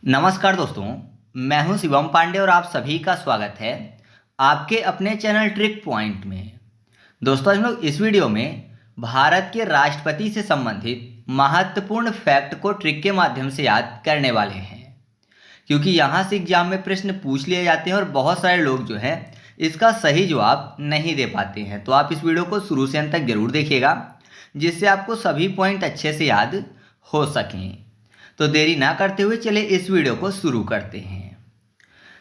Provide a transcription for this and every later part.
नमस्कार दोस्तों, मैं हूं शिवम पांडे और आप सभी का स्वागत है आपके अपने चैनल ट्रिक पॉइंट में। दोस्तों, हम लोग इस वीडियो में भारत के राष्ट्रपति से संबंधित महत्वपूर्ण फैक्ट को ट्रिक के माध्यम से याद करने वाले हैं, क्योंकि यहाँ से एग्जाम में प्रश्न पूछ लिए जाते हैं और बहुत सारे लोग जो है इसका सही जवाब नहीं दे पाते हैं। तो आप इस वीडियो को शुरू से अंत तक जरूर देखिएगा, जिससे आपको सभी पॉइंट अच्छे से याद हो सकें। तो देरी ना करते हुए चले इस वीडियो को शुरू करते हैं।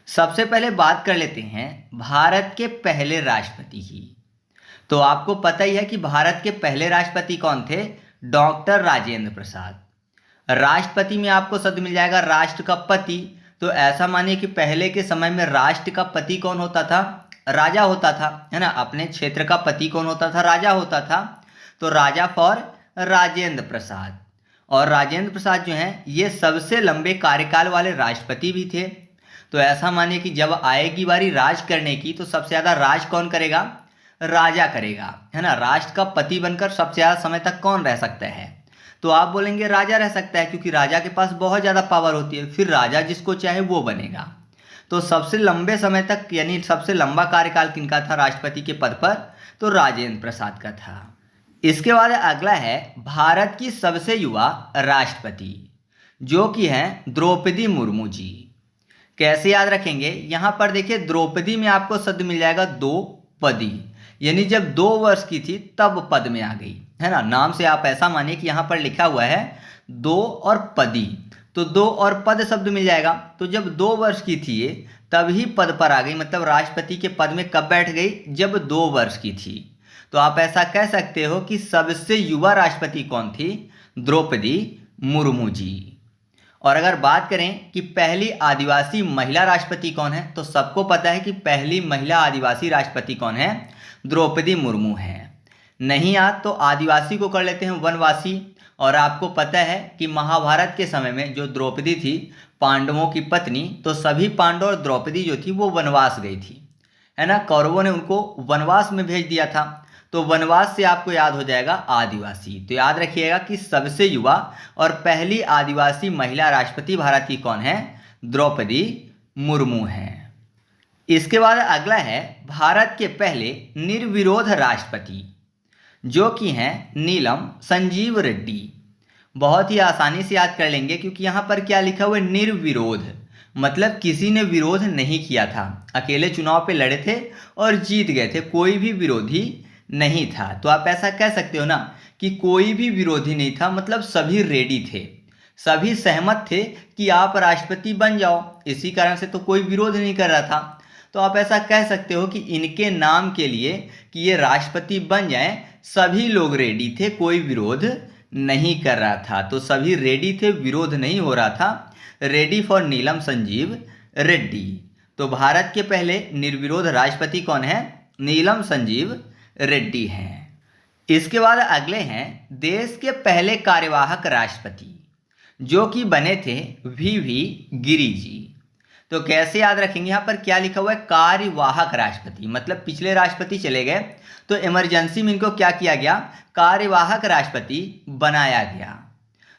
सबसे पहले बात कर लेते हैं भारत के पहले राष्ट्रपति की। तो आपको पता ही है कि भारत के पहले राष्ट्रपति कौन थे? डॉक्टर राजेंद्र प्रसाद। राष्ट्रपति में आपको शब्द मिल जाएगा राष्ट्र का पति। तो ऐसा मानिए कि पहले के समय में राष्ट्र का पति कौन होता था? राजा होता था, है ना। अपने क्षेत्र का पति कौन होता था? राजा होता था। तो राजा फॉर राजेंद्र प्रसाद। और राजेंद्र प्रसाद जो हैं ये सबसे लंबे कार्यकाल वाले राष्ट्रपति भी थे। तो ऐसा मानिए कि जब आएगी बारी राज करने की तो सबसे ज़्यादा राज कौन करेगा? राजा करेगा, है ना। राष्ट्र का पति बनकर सबसे ज़्यादा समय तक कौन रह सकता है? तो आप बोलेंगे राजा रह सकता है, क्योंकि राजा के पास बहुत ज़्यादा पावर होती है। फिर राजा जिसको चाहे वो बनेगा। तो सबसे लंबे समय तक यानी सबसे लंबा कार्यकाल किनका था राष्ट्रपति के पद पर? तो राजेंद्र प्रसाद का था। इसके बाद अगला है भारत की सबसे युवा राष्ट्रपति, जो कि हैं द्रौपदी मुर्मू जी। कैसे याद रखेंगे? यहाँ पर देखिए, द्रौपदी में आपको शब्द मिल जाएगा द्रौपदी, यानी जब 2 वर्ष की थी तब पद में आ गई, है ना। नाम से आप ऐसा मानिए कि यहाँ पर लिखा हुआ है 2 और पदी, तो 2 और पद शब्द मिल जाएगा। तो जब 2 वर्ष की थी ये तभी पद पर आ गई, मतलब राष्ट्रपति के पद में कब बैठ गई? जब 2 वर्ष की थी। तो आप ऐसा कह सकते हो कि सबसे युवा राष्ट्रपति कौन थी? द्रौपदी मुर्मू जी। और अगर बात करें कि पहली आदिवासी महिला राष्ट्रपति कौन है, तो सबको पता है कि पहली महिला आदिवासी राष्ट्रपति कौन है? द्रौपदी मुर्मू है। नहीं याद तो आदिवासी को कर लेते हैं वनवासी। और आपको पता है कि महाभारत के समय में जो द्रौपदी थी पांडवों की पत्नी, तो सभी पांडव और द्रौपदी जो थी वो वनवास गई थी, है ना। कौरवों ने उनको वनवास में भेज दिया था। तो वनवास से आपको याद हो जाएगा आदिवासी। तो याद रखिएगा कि सबसे युवा और पहली आदिवासी महिला राष्ट्रपति भारत की कौन है? द्रौपदी मुर्मू हैं। इसके बाद अगला है भारत के पहले निर्विरोध राष्ट्रपति, जो कि हैं नीलम संजीव रेड्डी। बहुत ही आसानी से याद कर लेंगे, क्योंकि यहाँ पर क्या लिखा हुआ है? निर्विरोध, मतलब किसी ने विरोध नहीं किया था। अकेले चुनाव पे लड़े थे और जीत गए थे, कोई भी विरोधी नहीं था। तो आप ऐसा कह सकते हो ना कि कोई भी विरोधी नहीं था, मतलब सभी रेडी थे, सभी सहमत थे कि आप राष्ट्रपति बन जाओ। इसी कारण से तो कोई विरोध नहीं कर रहा था। तो आप ऐसा कह सकते हो कि इनके नाम के लिए कि ये राष्ट्रपति बन जाएं, सभी लोग रेडी थे, कोई विरोध नहीं कर रहा था। तो सभी रेडी थे, विरोध नहीं हो रहा था। रेडी फॉर नीलम संजीव रेड्डी। तो भारत के पहले निर्विरोध राष्ट्रपति कौन है? नीलम संजीव रेड्डी हैं। इसके बाद अगले हैं देश के पहले कार्यवाहक राष्ट्रपति, जो कि बने थे वी गिरी जी। तो कैसे याद रखेंगे? यहाँ पर क्या लिखा हुआ है? कार्यवाहक राष्ट्रपति, मतलब पिछले राष्ट्रपति चले गए तो इमरजेंसी में इनको क्या किया गया? कार्यवाहक राष्ट्रपति बनाया गया।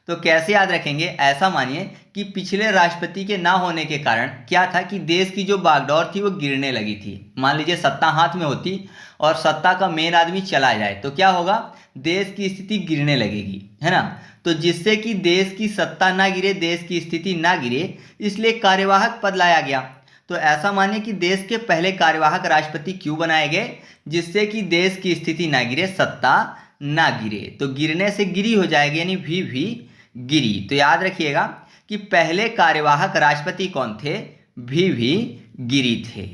तो कैसे याद रखेंगे? ऐसा मानिए कि पिछले राष्ट्रपति के ना होने के कारण क्या था कि देश की जो बागडोर थी वो गिरने लगी थी। मान लीजिए सत्ता हाथ में होती और सत्ता का मेन आदमी चला जाए तो क्या होगा? देश की स्थिति गिरने लगेगी, है ना। तो जिससे कि देश की सत्ता ना गिरे, देश की स्थिति ना गिरे, इसलिए कार्यवाहक पद लाया गया। तो ऐसा मानिए कि देश के पहले कार्यवाहक राष्ट्रपति क्यों बनाए गए? जिससे कि देश की स्थिति ना गिरे, सत्ता ना गिरे। तो गिरने से गिरी हो जाएगी, यानी वी गिरी। तो याद रखिएगा कि पहले कार्यवाहक राष्ट्रपति कौन थे? वी गिरी थे।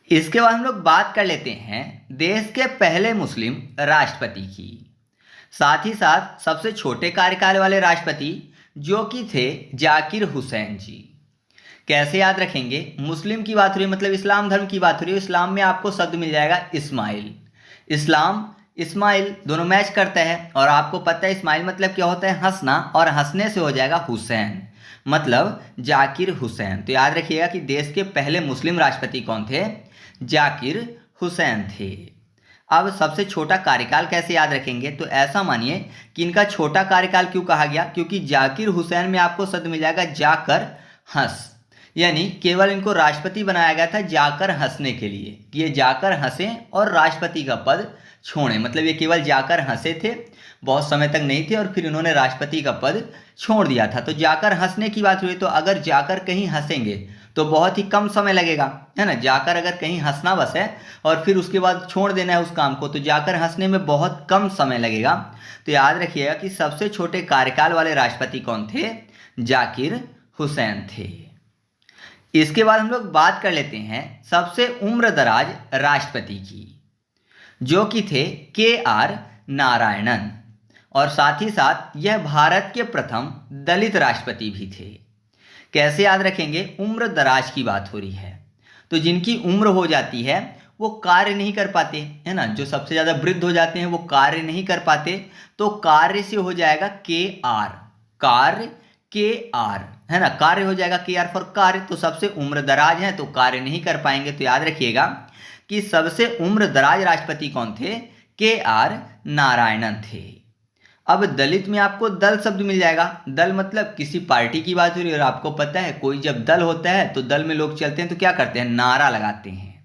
इसके बाद हम लोग बात कर लेते हैं देश के पहले मुस्लिम राष्ट्रपति की, साथ ही साथ सबसे छोटे कार्यकाल वाले राष्ट्रपति, जो कि थे जाकिर हुसैन जी। कैसे याद रखेंगे? मुस्लिम की बात हो रही, मतलब इस्लाम धर्म की बात हो रही है। इस्लाम में आपको शब्द मिल जाएगा इस्माइल। इस्लाम इस्माइल दोनों मैच करता है। और आपको पता है इस्माइल मतलब क्या होता है? हंसना, और हंसने से हो जाएगा हुसैन, मतलब जाकिर हुसैन। तो याद रखिएगा कि देश के पहले मुस्लिम राष्ट्रपति कौन थे? जाकिर हुसैन थे। अब सबसे छोटा कार्यकाल कैसे याद रखेंगे? तो ऐसा मानिए कि इनका छोटा कार्यकाल क्यों कहा गया? क्योंकि जाकिर हुसैन में आपको शब्द मिल जाएगा जाकर हंस, यानी केवल इनको राष्ट्रपति बनाया गया था जाकर हंसने के लिए कि ये जाकर हंसें और राष्ट्रपति का पद छोड़ें। मतलब ये केवल जाकर हंसे थे, बहुत समय तक नहीं थे और फिर इन्होंने राष्ट्रपति का पद छोड़ दिया था। तो जाकर हंसने की बात हुई तो अगर जाकर कहीं हंसेंगे तो बहुत ही कम समय लगेगा, है ना। जाकर अगर कहीं हंसना बस है और फिर उसके बाद छोड़ देना है उस काम को, तो जाकर हंसने में बहुत कम समय लगेगा। तो याद रखिएगा कि सबसे छोटे कार्यकाल वाले राष्ट्रपति कौन थे? जाकिर हुसैन थे। इसके बाद हम लोग बात कर लेते हैं सबसे उम्र दराज राष्ट्रपति की, जो कि थे के.आर. नारायणन, और साथ ही साथ यह भारत के प्रथम दलित राष्ट्रपति भी थे। कैसे याद रखेंगे? उम्र दराज की बात हो रही है तो जिनकी उम्र हो जाती है वो कार्य नहीं कर पाते, है ना। जो सबसे ज़्यादा वृद्ध हो जाते हैं वो कार्य नहीं कर पाते, तो कार्य से हो जाएगा के.आर. कार्य के.आर., है ना। कार्य हो जाएगा के.आर. फॉर कार्य। तो सबसे उम्र दराज हैं तो कार्य नहीं कर पाएंगे। तो याद रखिएगा कि सबसे उम्र दराज राष्ट्रपति कौन थे? के.आर. नारायणन थे। अब दलित में आपको दल शब्द मिल जाएगा। दल मतलब किसी पार्टी की बात हो रही है, और आपको पता है कोई जब दल होता है तो दल में लोग चलते हैं तो क्या करते हैं? नारा लगाते हैं।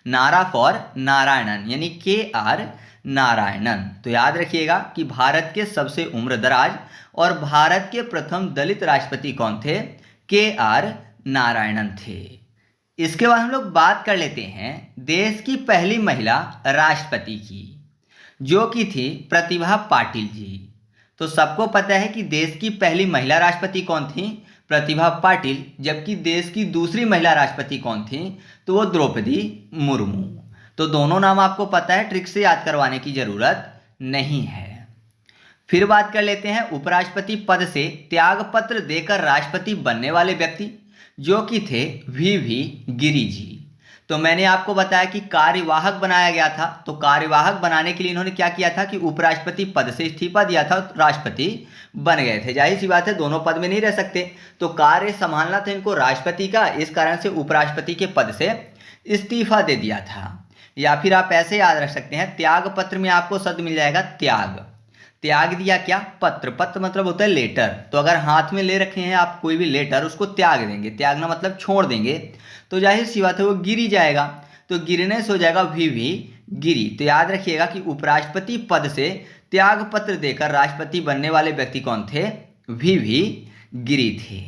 नारा फॉर नारायणन, यानी के.आर. नारायणन। तो याद रखिएगा कि भारत के सबसे उम्र दराज और भारत के प्रथम दलित राष्ट्रपति कौन थे? के.आर. नारायणन थे। इसके बाद हम लोग बात कर लेते हैं देश की पहली महिला राष्ट्रपति की, जो कि थी प्रतिभा पाटिल जी। तो सबको पता है कि देश की पहली महिला राष्ट्रपति कौन थी? प्रतिभा पाटिल। जबकि देश की दूसरी महिला राष्ट्रपति कौन थी? तो वो द्रौपदी मुर्मू। तो दोनों नाम आपको पता है, ट्रिक से याद करवाने की जरूरत नहीं है। फिर बात कर लेते हैं उपराष्ट्रपति पद से त्यागपत्र देकर राष्ट्रपति बनने वाले व्यक्ति, जो कि थे वी गिरी जी। तो मैंने आपको बताया कि कार्यवाहक बनाया गया था, तो कार्यवाहक बनाने के लिए इन्होंने क्या किया था कि उपराष्ट्रपति पद से इस्तीफा दिया था, राष्ट्रपति बन गए थे। जाहिर सी बात है दोनों पद में नहीं रह सकते, तो कार्य संभालना था इनको राष्ट्रपति का, इस कारण से उपराष्ट्रपति के पद से इस्तीफा दे दिया था। या फिर आप ऐसे याद रख सकते हैं, त्याग पत्र में आपको शब्द मिल जाएगा त्याग। त्याग दिया क्या? पत्र। पत्र मतलब होता है लेटर। तो अगर हाथ में ले रखे हैं आप कोई भी लेटर, उसको त्याग देंगे। त्यागना मतलब छोड़ देंगे, तो जाहिर सी बात है वो गिरी जाएगा। तो गिरने से हो जाएगा वी गिरी। तो याद रखिएगा कि उपराष्ट्रपति पद से त्याग पत्र देकर राष्ट्रपति बनने वाले व्यक्ति कौन थे? वी गिरी थे।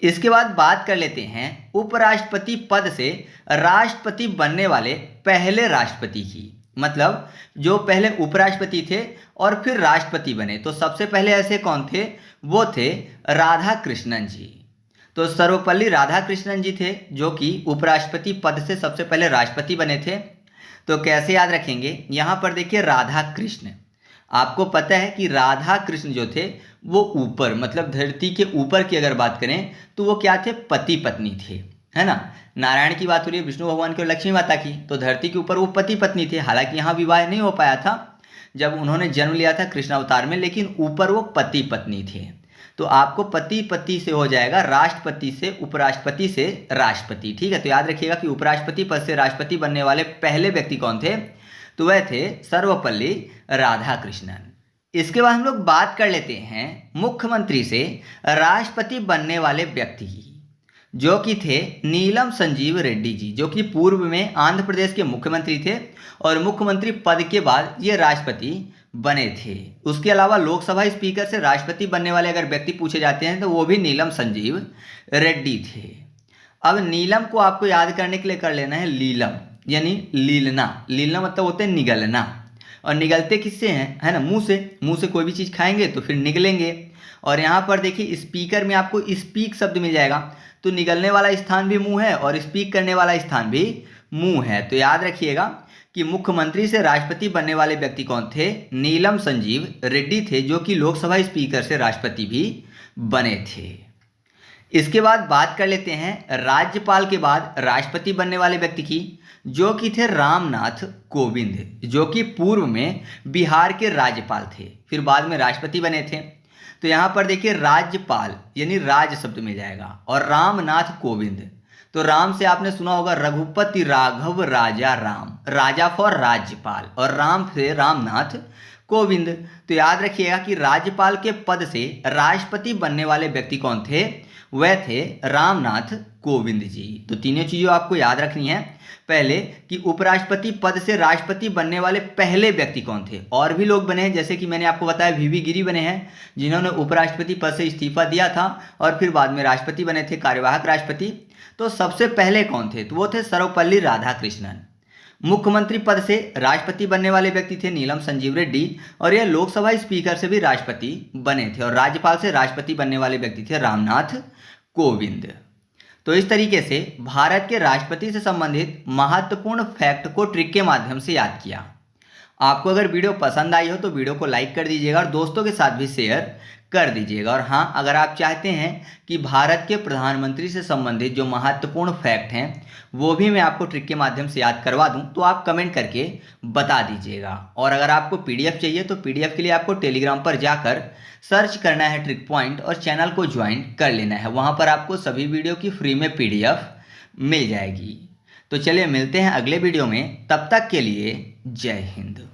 इसके बाद बात कर लेते हैं उपराष्ट्रपति पद से राष्ट्रपति बनने वाले पहले राष्ट्रपति की, मतलब जो पहले उपराष्ट्रपति थे और फिर राष्ट्रपति बने। तो सबसे पहले ऐसे कौन थे? वो थे राधा कृष्णन जी। तो सर्वपल्ली राधाकृष्णन जी थे, जो कि उपराष्ट्रपति पद से सबसे पहले राष्ट्रपति बने थे। तो कैसे याद रखेंगे? यहाँ पर देखिए राधा कृष्ण, आपको पता है कि राधा कृष्ण जो थे वो ऊपर, मतलब धरती के ऊपर की अगर बात करें तो वो क्या थे? पति पत्नी थे, है ना। नारायण की बात हो रही है, विष्णु भगवान की और लक्ष्मी माता की, तो धरती के ऊपर वो पति पत्नी थे। हालांकि यहाँ विवाह नहीं हो पाया था जब उन्होंने जन्म लिया था कृष्ण अवतार में, लेकिन ऊपर वो पति पत्नी थे। तो आपको पति पति से हो जाएगा राष्ट्रपति से उपराष्ट्रपति से राष्ट्रपति, ठीक है। तो याद रखिएगा कि उपराष्ट्रपति पद से राष्ट्रपति बनने वाले पहले व्यक्ति कौन थे? तो वह थे सर्वपल्ली राधाकृष्णन। इसके बाद हम लोग बात कर लेते हैं मुख्यमंत्री से राष्ट्रपति बनने वाले व्यक्ति की, जो कि थे नीलम संजीव रेड्डी जी, जो कि पूर्व में आंध्र प्रदेश के मुख्यमंत्री थे और मुख्यमंत्री पद के बाद ये राष्ट्रपति बने थे। उसके अलावा लोकसभा स्पीकर से राष्ट्रपति बनने वाले अगर व्यक्ति पूछे जाते हैं तो वो भी नीलम संजीव रेड्डी थे। अब नीलम को आपको याद करने के लिए कर लेना है लीलम, यानी लीलना। लीलना मतलब होता है निगलना, और निगलते किससे हैं? है ना, मुंह से। मुंह से कोई भी चीज़ खाएंगे तो फिर निगलेंगे। और यहाँ पर देखिए स्पीकर में आपको स्पीक शब्द मिल जाएगा, तो निगलने वाला स्थान भी मुंह है और स्पीक करने वाला स्थान भी मुंह है। तो याद रखिएगा कि मुख्यमंत्री से राष्ट्रपति बनने वाले व्यक्ति कौन थे? नीलम संजीव रेड्डी थे, जो कि लोकसभा स्पीकर से राष्ट्रपति भी बने थे। इसके बाद बात कर लेते हैं राज्यपाल के बाद राष्ट्रपति बनने वाले व्यक्ति की, जो कि थे रामनाथ कोविंद, जो कि पूर्व में बिहार के राज्यपाल थे, फिर बाद में राष्ट्रपति बने थे। तो यहाँ पर देखिए राज्यपाल यानी राज शब्द मिल जाएगा, और रामनाथ कोविंद, तो राम से आपने सुना होगा रघुपति राघव राजा राम, राजा फॉर राज्यपाल, और राम से रामनाथ कोविंद। तो याद रखिएगा कि राज्यपाल के पद से राष्ट्रपति बनने वाले व्यक्ति कौन थे? वह थे रामनाथ कोविंद जी। तो तीनों चीज़ें आपको याद रखनी है। पहले कि उपराष्ट्रपति पद से राष्ट्रपति बनने वाले पहले व्यक्ति कौन थे। और भी लोग बने हैं, जैसे कि मैंने आपको बताया वीवी गिरी बने हैं, जिन्होंने उपराष्ट्रपति पद से इस्तीफा दिया था और फिर बाद में राष्ट्रपति बने थे, कार्यवाहक राष्ट्रपति। तो सबसे पहले कौन थे, तो वो थे सर्वपल्ली राधाकृष्णन। मुख्यमंत्री पद से राष्ट्रपति बनने वाले व्यक्ति थे नीलम संजीव रेड्डी, और यह लोकसभा स्पीकर से भी राष्ट्रपति बने थे। और राज्यपाल से राष्ट्रपति बनने वाले व्यक्ति थे रामनाथ कोविंद। तो इस तरीके से भारत के राष्ट्रपति से संबंधित महत्वपूर्ण फैक्ट को ट्रिक के माध्यम से याद किया। आपको अगर वीडियो पसंद आई हो तो वीडियो को लाइक कर दीजिएगा और दोस्तों के साथ भी शेयर कर दीजिएगा। और हाँ, अगर आप चाहते हैं कि भारत के प्रधानमंत्री से संबंधित जो महत्वपूर्ण फैक्ट हैं वो भी मैं आपको ट्रिक के माध्यम से याद करवा दूं, तो आप कमेंट करके बता दीजिएगा। और अगर आपको पीडीएफ चाहिए तो पीडीएफ के लिए आपको टेलीग्राम पर जाकर सर्च करना है ट्रिक पॉइंट और चैनल को ज्वाइन कर लेना है। वहाँ पर आपको सभी वीडियो की फ्री में पीडीएफ मिल जाएगी। तो चलिए मिलते हैं अगले वीडियो में, तब तक के लिए जय हिंद।